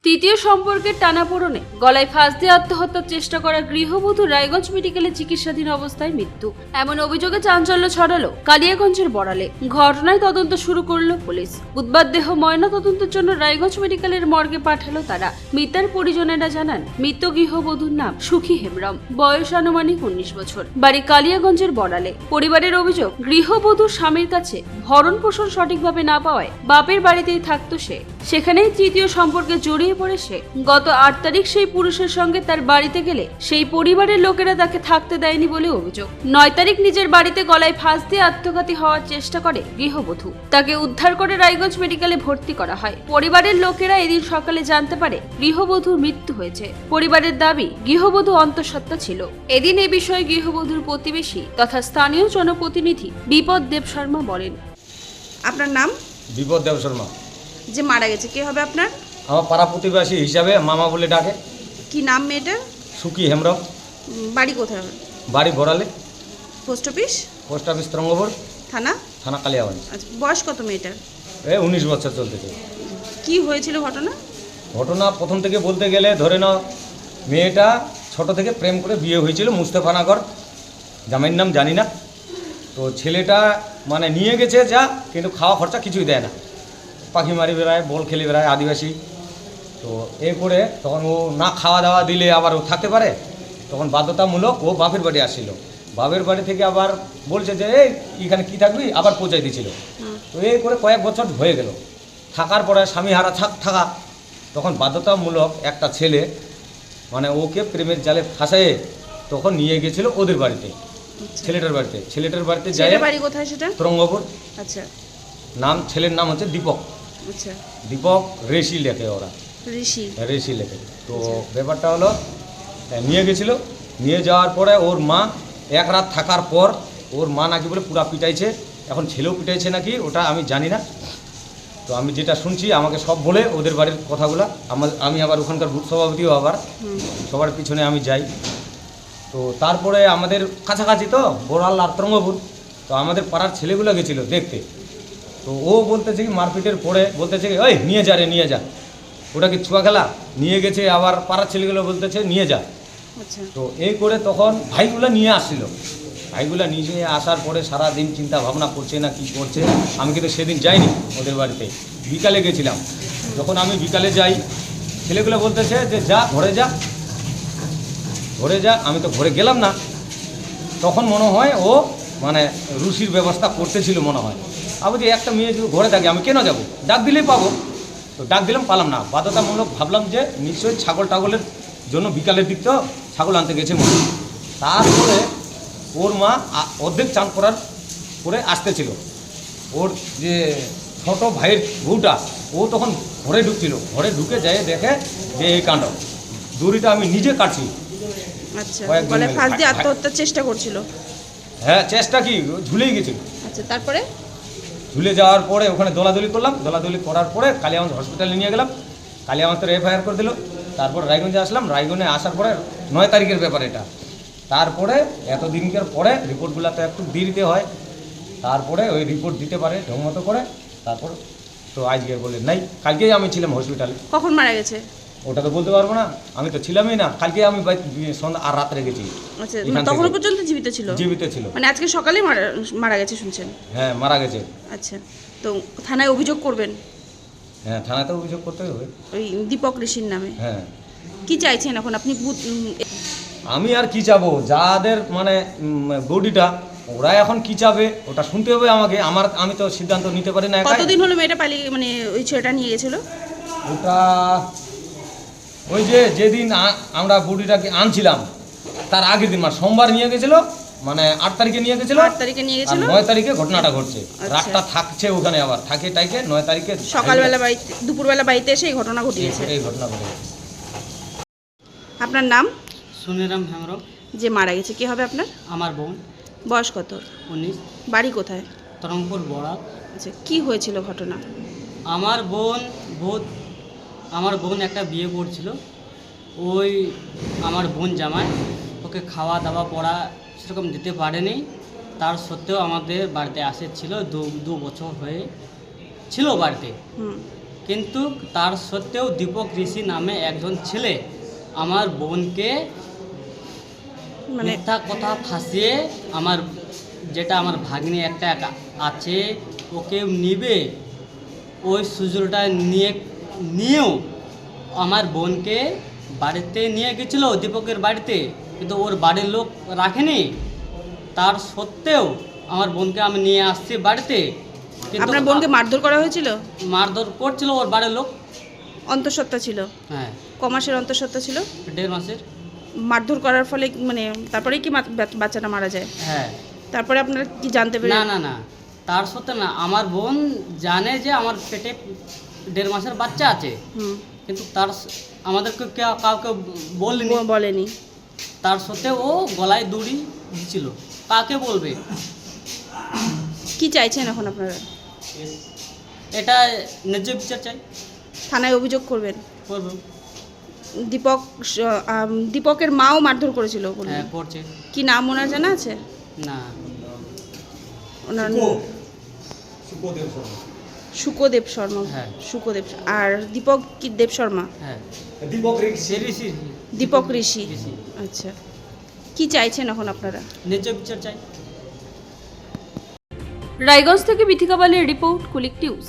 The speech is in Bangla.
তৃতীয় সম্পর্কের টানাপোড়েনে গলায় ফাঁস দিয়ে আত্মহত্যার চেষ্টা করা গৃহবধূ রায়গঞ্জ মেডিকেলে চিকিৎসাধীন অবস্থায় মৃত্যু। এমন অভিযোগে চাঞ্চল্য ছড়ালো কালিয়াগঞ্জের বড়ালে। ঘটনায় তদন্ত শুরু করলো পুলিশ। বুধবার দেহ ময়না তদন্তের জন্য রায়গঞ্জ মেডিকেলের মর্গে পাঠালো তারা। মৃতার পরিজনেরা জানান, মৃত গৃহবধূর নাম সুখী হেমব্রম, বয়স আনুমানিক 19 বছর, বাড়ি কালিয়াগঞ্জের বড়ালে। পরিবারের অভিযোগ, গৃহবধূর স্বামীর কাছে ভরণ পোষণ সঠিকভাবে না পাওয়ায় বাপের বাড়িতেই থাকতো সে। সেখানেই তৃতীয় সম্পর্কে জড়িয়ে পড়ে সে। গত 8 তারিখ সেই পুরুষের সঙ্গে তার বাড়িতে গেলে সেই পরিবারের লোকেরা তাকে থাকতে দেয়নি বলে অভিযোগ। 9 তারিখ নিজের বাড়িতে গলায় ফাঁস দিয়ে আত্মঘাতী হওয়ার চেষ্টা করে গৃহবধূ। তাকে উদ্ধার করে রায়গঞ্জ মেডিকেলে ভর্তি করা হয়। পরিবারের লোকেরা এদিন সকালে জানতে পারে গৃহবধূর মৃত্যু হয়েছে। পরিবারের দাবি, গৃহবধূ অন্তঃসত্ত্বা ছিল। এদিন এ বিষয়ে গৃহবধূর প্রতিবেশী তথা স্থানীয় জনপ্রতিনিধি বিপদ দেব শর্মা বলেন। আপনার নাম? বিপদ দেব শর্মা। যে মারা গেছে কে হবে আপনার? আমার পাড়া প্রতিবেশী হিসাবে মামা বলে ডাকে। কি নাম মেয়েটার? সুখী হেমব্রম। বাড়ি কোথায়? বাড়ি বড়ালে। Post office? Post office Tarangapur, থানা? থানা কালিয়াগঞ্জ। আচ্ছা, বয়স কত মেয়েটার? 19 বছর চলতেছে। কি হয়েছিল ঘটনা? ঘটনা প্রথম থেকে বলতে গেলে ধরে নাও, মেয়েটা ছোট থেকে প্রেম করে বিয়ে হয়েছিল মুস্তাফানগর, জামাইয়ের নাম জানি না। তো ছেলেটা মানে নিয়ে গেছে যা, কিন্তু খাওয়া খরচা কিছুই দেয় না। পাখি মারি বেড়ায়, বল খেলে বেড়ায়, আদিবাসী। তো এ করে তখন ও না খাওয়া দাওয়া দিলে আবার ও থাকতে পারে, তখন বাধ্যতামূলক ও বাপের বাড়ি আসছিল। বাপের বাড়ি থেকে আবার বলছে যে এই এখানে কী থাকবি, আবার পৌঁছাই দিয়েছিল। তো এই করে কয়েক বছর হয়ে গেল। থাকার পরে স্বামী হারা থাকা, তখন বাধ্যতামূলক একটা ছেলে মানে ওকে প্রেমের জালে ফাঁসায়ে তখন নিয়ে গেছিল ওদের বাড়িতে, ছেলেটার বাড়িতে। ছেলেটার বাড়িতে যায়। বাড়ি কোথায় সেটা? তরঙ্গপুর। আচ্ছা। নাম, ছেলের নাম হচ্ছে দীপক। আচ্ছা। দীপক ঋষি লেখে ওরা, ঋষি লেখে। তো ব্যাপারটা হলো, নিয়ে গেছিল। নিয়ে যাওয়ার পরে ওর মা এক রাত থাকার পর ওর মা নাকি বলে পুরা পিটাইছে। এখন ছেলেও পিটাইছে নাকি, ওটা আমি জানি না। তো আমি যেটা শুনছি আমাকে সব বলে ওদের বাড়ির কথাগুলো। আমি আবার ওখানকার বুথ সভাপতিও, আবার সবার পিছনে আমি যাই। তো তারপরে আমাদের কাছাকাছি তো বড়াল আর তরঙ্গপুর, তো আমাদের পাড়ার ছেলেগুলো গেছিলো দেখতে। তো ও বলতেছে কি মারপিটের পরে বলতেছে কি ওই নিয়ে যা রে, নিয়ে যা, ওটা কি ছুয়া খেলা? নিয়ে গেছে। আবার পাড়ার ছেলেগুলো বলতেছে নিয়ে যা। তো এই করে তখন ভাইগুলো নিয়ে আসছিল। ভাইগুলো নিয়ে আসার পরে সারাদিন চিন্তা ভাবনা করছে না কি করছে। আমি কিন্তু সেদিন যাইনি ওদের বাড়িতে, বিকালে গেছিলাম। যখন আমি বিকালে যাই, ছেলেগুলো বলতেছে যে যা ঘরে যা, ঘরে যা। আমি তো ঘরে গেলাম না। তখন মনে হয় ও মানে রুশির ব্যবস্থা করতেছিল মনে হয়। আমি যে একটা মেয়ে যদি ঘরে থাকে আমি কেন যাব, ডাক দিলেই পাবো। তো ডাক দিলাম, পালাম না। বাধ্যতামূলক ভাবলাম যে নিশ্চয়ই ছাগল টাগলের জন্য বিকালের দিক তো ছাগল আনতে গেছে মনে হয়। তারপরে ওর মা অর্ধেক চান করার করে আসতেছিল। ওর যে ছোটো ভাইয়ের বউটা, ও তখন ঘরে ঢুকছিল। ঘরে ঢুকে যায় দেখে যে এই কাণ্ড। দড়িটা আমি নিজে কাটছি। আচ্ছা, বলে ফাঁস দিয়ে আত্মহত্যার চেষ্টা করছিল? হ্যাঁ, চেষ্টা কি, ঝুলেই গেছিল। আচ্ছা, তারপরে? ঝুলে যাওয়ার পরে ওখানে দোলাদুলি করলাম। দোলাদুলি করার পরে কালিয়াগঞ্জ হসপিটালে নিয়ে গেলাম। কালিয়াগঞ্জ তো এফআইআর করে দিল। তারপর রায়গঞ্জে আসলাম। রায়গঞ্জে আসার পরে 9 তারিখের ব্যাপার এটা। তারপরে এতদিনকার পরে রিপোর্টগুলো তো একটু দিতে হয়। তারপরে ওই রিপোর্ট দিতে পারে ঢং মতো করে। তারপর তো আজকে বলে নাই, কালকেই আমি ছিলাম হসপিটালে। কখন মারা গেছে? ওটা তো বলতে পারবো না, আমি তো ছিলামই না। কালকে আমি সন্ধ্যা আর রাত্রে গেছি। আচ্ছা, তখন পর্যন্ত জীবিত ছিল? জীবিত ছিল। মানে আজকে সকালে মারা গেছে শুনছেন? হ্যাঁ, মারা গেছে। আচ্ছা, তো থানায় অভিযোগ করবেন? হ্যাঁ, থানাতে অভিযোগ করতে হবে ওই দীপক ঋষির নামে। হ্যাঁ। কি চাইছেন এখন আপনি? আমি আর কি চাবো, যাদের মানে বডিটা, ওরা এখন কি চাবে ওটা শুনতে হবে আমাকে। আমি তো সিদ্ধান্ত নিতে পারি না। কতদিন হলো মেয়েটা পালিয়ে, মানে ওই ছেলেটা নিয়ে গেছিল? ওটা ওই যে যেদিন আমরা বডিটাকে আনছিলাম তার আগের দিন, মানে সোমবার নিয়ে গেছিল, মানে 8 তারিখে নিয়ে গেছিল। 8 তারিখে নিয়ে গেছিল। 9 তারিখে ঘটনাটা ঘটছে। রাতটা থাকছে ওখানে, আবার থাকে টাইকে 9 তারিখে সকালবেলা বাড়িতে, দুপুরবেলা বাড়িতে এসে এই ঘটনা ঘটিয়েছে। এই ঘটনা ঘটেছে। আপনার নাম? সুনিরাম হেমব্রম। যে মারা গেছে কে হবে আপনার? আমার বোন। বয়স কত? 19। বাড়ি কোথায়? তরঙ্গপুর বড়াল। আচ্ছা, কি হয়েছিল ঘটনা? আমার বোন একটা বিয়ে করছিল। ওই আমার বোন জামাই ওকে খাওয়া দাওয়া পড়া সেরকম দিতে পারেনি। তার সত্ত্বেও আমাদের বাড়িতে আসেছিল, 2 বছর হয়ে ছিল বাড়িতে। কিন্তু তার সত্ত্বেও দীপক ঋষি নামে একজন ছেলে আমার বোনকে মানে মিথ্যা কথা ফাঁসিয়ে আমার যেটা আমার ভাগ্নি একটা আছে ওকে নিবে ওই সুযোগটা নিয়েও আমার বোনকে বাড়িতে নিয়ে গেছিলো দীপকের বাড়িতে, কিন্তু ওর বাড়ির লোক রাখেনি। তার সত্ত্বেও আমার বোনকে আমি নিয়ে আসছি বাড়িতে, কিন্তু আপনার বোনকে মারধর করা হয়েছিল? মারধর করছিল ওর বাড়ির লোক। অন্তঃসত্ত্বা ছিল? হ্যাঁ, ক মাসের অন্তঃসত্ত্বা ছিল? 1.5 মাসের। মারধর করার ফলে মানে তারপরেই কি বাচ্চাটা মারা যায়? হ্যাঁ। তারপরে আপনারা কি জানতে না পেরেছেন? না না, তার সত্ত্বেও না, আমার বোন জানে যে আমার পেটে 1.5 মাসের বাচ্চা আছে, হুম, কিন্তু আমাদেরকে কাউকে বলেনি। বলেনি। তার সত্ত্বেও ও গলায় দড়ি দিছিল, কাকে বলবে? কি চাইছেন এখন আপনারা? এটা ন্যায্য বিচার চাই। থানায় অভিযোগ করবেন? করব। দীপকের মাও মারধর করেছিল বললেন? হ্যাঁ, করছে। কি নাম ওনার জানা আছে? না। ওনার শুকদেব শর্মা। হ্যাঁ। শুকদেব। আর দীপক কি দেব শর্মা? হ্যাঁ, দীপক দীপক ঋষি। ঋষি। আচ্ছা, কি চাইছেন এখন আপনারা? ন্যায্য বিচার চাই। রায়গঞ্জ থেকে বিথিকা বালের রিপোর্ট, কুলিক নিউজ।